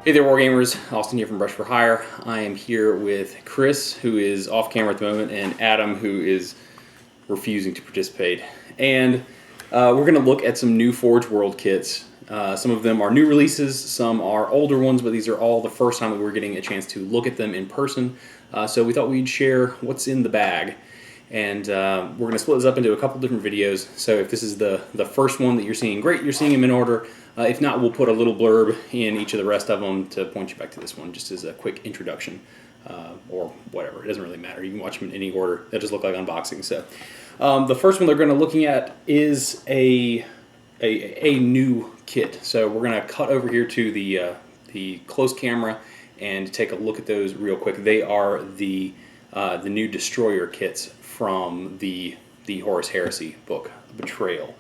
Hey there, Wargamers. Austin here from Brush for Hire. I am here with Chris, who is off camera at the moment, and Adam, who is refusing to participate. And we're going to look at some new Forgeworld kits. Some of them are new releases, some are older ones, but these are all the first time that we're getting a chance to look at them in person. So we thought we'd share what's in the bag. And we're going to split this up into a couple different videos. So if this is the first one that you're seeing, great, you're seeing them in order. If not, we'll put a little blurb in each of the rest of them to point you back to this one, just as a quick introduction, or whatever. It doesn't really matter. You can watch them in any order. They'll just look like unboxing. So the first one they're going to looking at is a new kit. So we're going to cut over here to the close camera and take a look at those real quick. They are the new destroyer kits from the Horus Heresy book, Betrayal.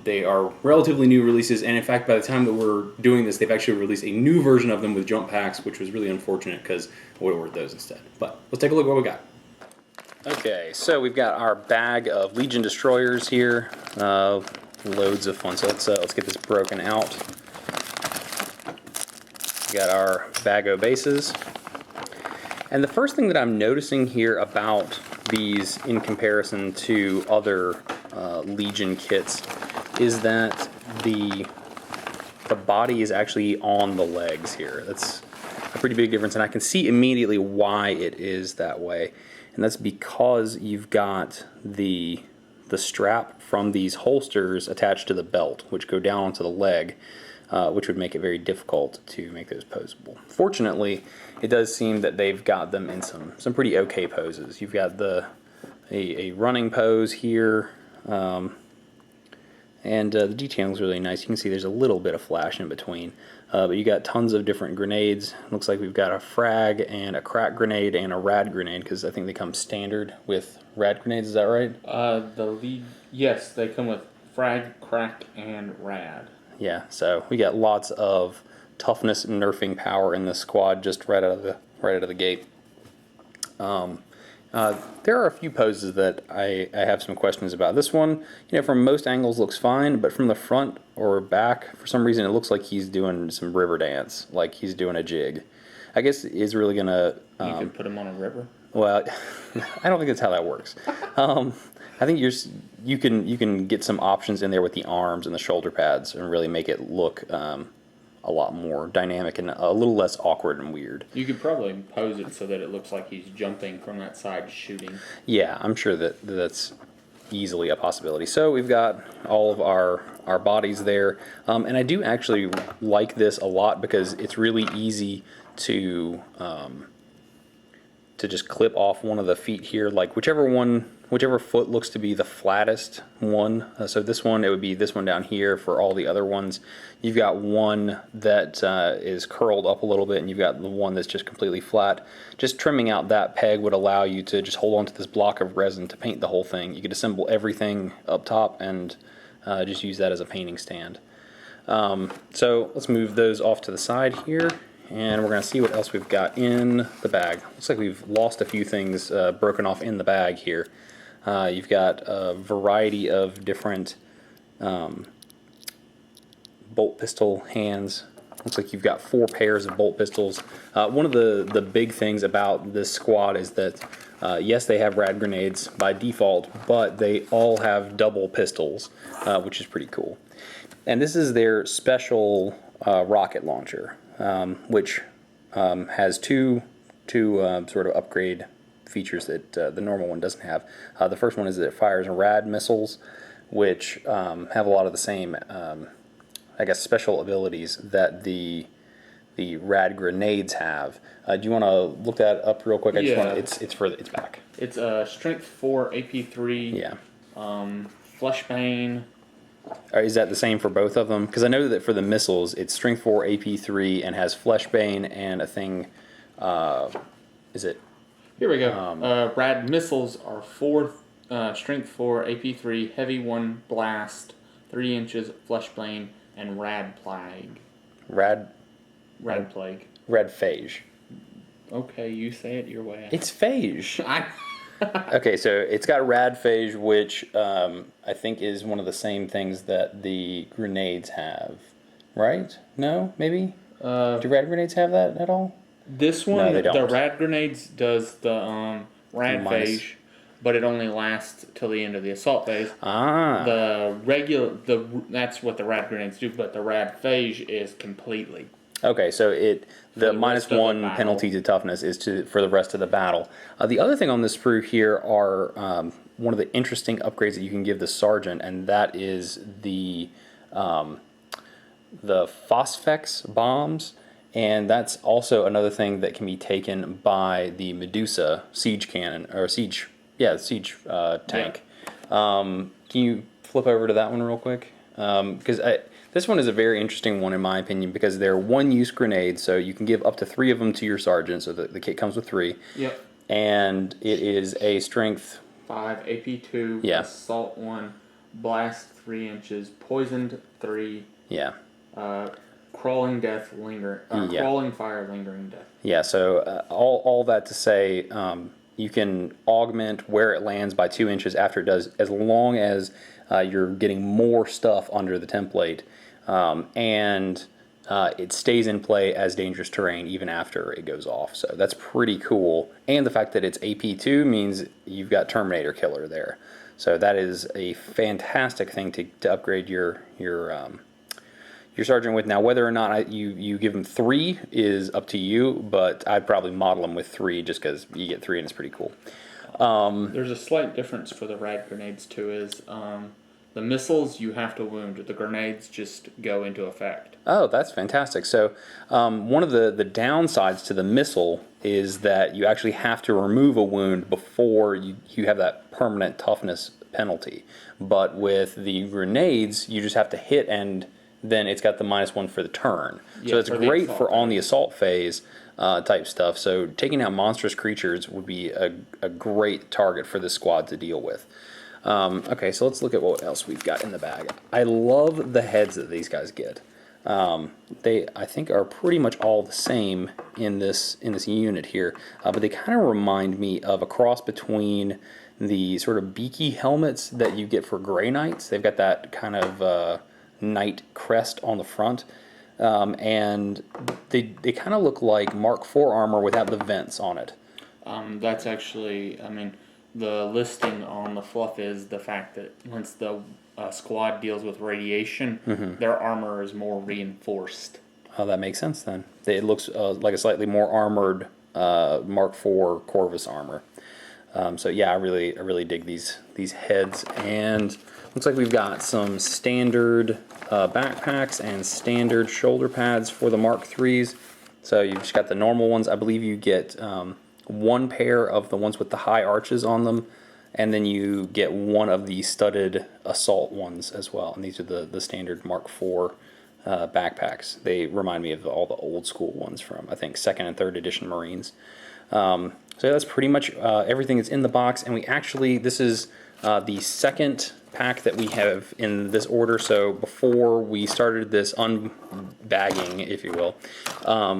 They are relatively new releases, and in fact, by the time that we're doing this, they've actually released a new version of them with jump packs, which was really unfortunate because I would have ordered those instead. But let's take a look at what we got. Okay, so we've got our bag of Legion destroyers here. Loads of fun. So let's get this broken out. We got our Vago bases. And the first thing that I'm noticing here about these in comparison to other Legion kits is that the body is actually on the legs here. That's a pretty big difference, and I can see immediately why it is that way. And that's because you've got the strap from these holsters attached to the belt, which go down onto the leg, which would make it very difficult to make those posable. Fortunately, it does seem that they've got them in some pretty okay poses. You've got a running pose here, and the detailing is really nice. You can see there's a little bit of flash in between, but you got tons of different grenades. Looks like we've got a frag and a crack grenade and a rad grenade, because I think they come standard with rad grenades. Is that right? Yes, they come with frag, crack, and rad. Yeah, so we got lots of toughness and nerfing power in this squad just right out of the gate. There are a few poses that I have some questions about. This one, from most angles looks fine, but from the front or back, for some reason it looks like he's doing some river dance, like he's doing a jig. I guess he's really gonna. You could put him on a river. Well, I don't think that's how that works. I think you can get some options in there with the arms and the shoulder pads and really make it look a lot more dynamic and a little less awkward and weird. You could probably pose it so that it looks like he's jumping from that side shooting. Yeah, I'm sure that's easily a possibility. So we've got all of our bodies there, and I do actually like this a lot because it's really easy to just clip off one of the feet here, like whichever foot looks to be the flattest one. So this one, it would be this one down here. For all the other ones, you've got one that is curled up a little bit, and you've got the one that's just completely flat. Just trimming out that peg would allow you to just hold on to this block of resin to paint the whole thing. You could assemble everything up top and just use that as a painting stand. So let's move those off to the side here, and we're going to see what else we've got in the bag. Looks like we've lost a few things broken off in the bag here. You've got a variety of different bolt pistol hands. Looks like you've got 4 pairs of bolt pistols. One of the big things about this squad is that, yes, they have rad grenades by default, but they all have double pistols, which is pretty cool. And this is their special rocket launcher, which has two sort of upgrade features that the normal one doesn't have. The first one is that it fires rad missiles, which have a lot of the same, I guess, special abilities that the rad grenades have. Do you want to look that up real quick? It's back. It's strength 4, AP3. Yeah. Fleshbane. Is that the same for both of them? Because I know that for the missiles, it's strength 4, AP3, and has Fleshbane and a thing. Is it? Here we go. Rad missiles are strength 4, AP3, heavy 1, blast, 3 inches, fleshbane, and rad plague. Rad plague. Rad phage. Okay, you say it your way. It's phage. Okay, so it's got rad phage, which I think is one of the same things that the grenades have, right? No, maybe. Do rad grenades have that at all? This one, No, they don't. the rad grenades does the rad Minus. phase, but it only lasts till the end of the assault phase. Ah. That's what the rad grenades do, but the rad phase is completely. Okay, so the -1 the penalty to toughness is for the rest of the battle. The other thing on this sprue here are one of the interesting upgrades that you can give the sergeant, and that is the phosphex bombs, and that's also another thing that can be taken by the Medusa siege cannon or siege tank. Yeah. Can you flip over to that one real quick? Because this one is a very interesting one in my opinion because they're one-use grenades, so you can give up to 3 of them to your sergeant. So the kit comes with 3. Yep. And it is a strength 5, AP 2, yeah. assault 1, blast 3 inches, poisoned 3. Yeah. Crawling death, crawling fire, lingering death. Yeah. So all that to say, you can augment where it lands by 2 inches after it does, as long as you're getting more stuff under the template, and it stays in play as dangerous terrain even after it goes off. So that's pretty cool. And the fact that it's AP2 means you've got Terminator Killer there. So that is a fantastic thing to upgrade your sergeant with. Now, whether or not you give him 3 is up to you, but I'd probably model him with 3 just because you get 3 and it's pretty cool. There's a slight difference for the rad grenades too. Is the missiles you have to wound, the grenades just go into effect. Oh, that's fantastic. So one of the downsides to the missile is that you actually have to remove a wound before you have that permanent toughness penalty. But with the grenades, you just have to hit and then it's got the -1 for the turn. Yeah, so it's great for on the assault phase type stuff. So taking out monstrous creatures would be a great target for this squad to deal with. Okay, so let's look at what else we've got in the bag. I love the heads that these guys get. They, I think, are pretty much all the same in this unit here, but they kind of remind me of a cross between the sort of beaky helmets that you get for Grey Knights. They've got that kind of knight crest on the front, and they kind of look like Mark IV armor without the vents on it. That's actually, I mean, the listing on the fluff is the fact that once the squad deals with radiation, their armor is more reinforced. Oh, that makes sense then. It looks like a slightly more armored Mark IV Corvus armor. So yeah, I really dig these heads, and looks like we've got some standard backpacks and standard shoulder pads for the Mark IIIs. So you've just got the normal ones. I believe you get 1 pair of the ones with the high arches on them, and then you get 1 of the studded assault ones as well. And these are the standard Mark IV backpacks. They remind me of all the old school ones from, I think, 2nd and 3rd edition Marines. So that's pretty much everything that's in the box, and this is the second pack that we have in this order. So before we started this unbagging, if you will,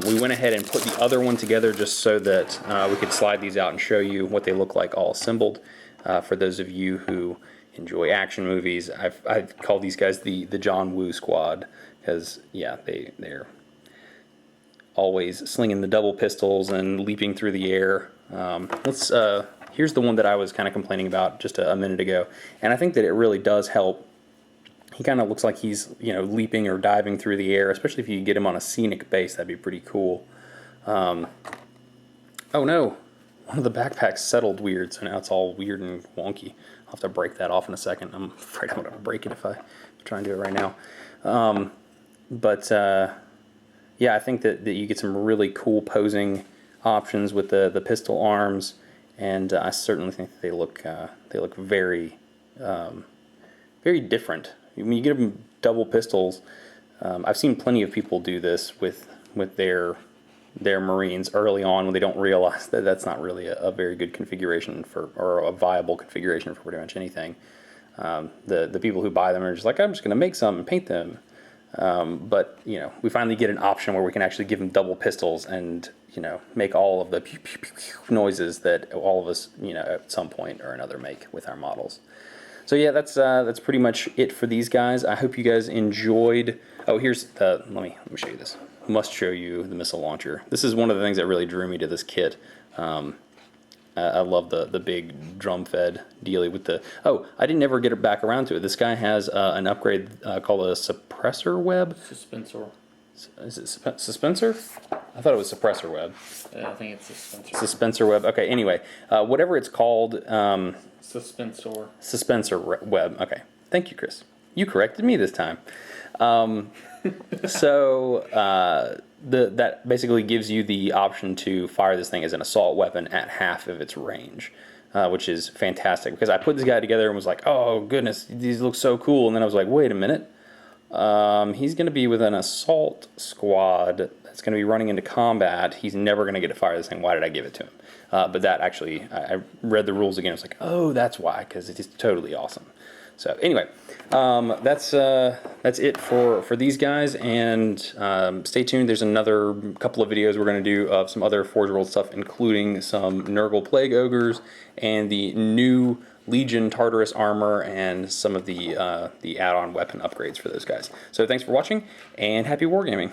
we went ahead and put the other one together just so that we could slide these out and show you what they look like all assembled. For those of you who enjoy action movies, I've called these guys the John Woo squad, because yeah, they're always slinging the double pistols and leaping through the air. Here's the one that I was kind of complaining about just a minute ago, and I think that it really does help. He kind of looks like he's, leaping or diving through the air, especially if you get him on a scenic base. That'd be pretty cool. Oh no, one of the backpacks settled weird, so now it's all weird and wonky. I'll have to break that off in a second. I'm afraid I'm going to break it if I try and do it right now. Yeah, I think that you get some really cool posing options with the pistol arms, and I certainly think that they look very very different. I mean, you get them double pistols. I've seen plenty of people do this with their Marines early on when they don't realize that that's not really a very good configuration or a viable configuration for pretty much anything. The people who buy them are just like, I'm just going to make some and paint them. But we finally get an option where we can actually give them double pistols and make all of the pew, pew, pew, pew noises that all of us at some point or another make with our models. So yeah, that's pretty much it for these guys. I hope you guys enjoyed. Oh, here's let me show you this. must show you the missile launcher. This is one of the things that really drew me to this kit. I love the big drum-fed dealie with the... Oh, I didn't ever get it back around to it. This guy has an upgrade called a suppressor web. Suspensor. Is it suspensor? I thought it was suppressor web. I think it's suspensor. Suspensor web. Okay, anyway. Whatever it's called... Suspensor. Suspensor web. Okay. Thank you, Chris. You corrected me this time. That basically gives you the option to fire this thing as an assault weapon at half of its range, which is fantastic, because I put this guy together and was like, oh goodness, these look so cool, and then I was like, wait a minute, he's going to be with an assault squad that's going to be running into combat. He's never going to get to fire this thing. Why did I give it to him? But that actually, I read the rules again. I was like, oh, that's why, because it is totally awesome. So anyway, that's it for these guys, and stay tuned. There's another couple of videos we're going to do of some other Forgeworld stuff, including some Nurgle Plague Ogres and the new Legion Tartarus armor and some of the add-on weapon upgrades for those guys. So thanks for watching, and happy wargaming.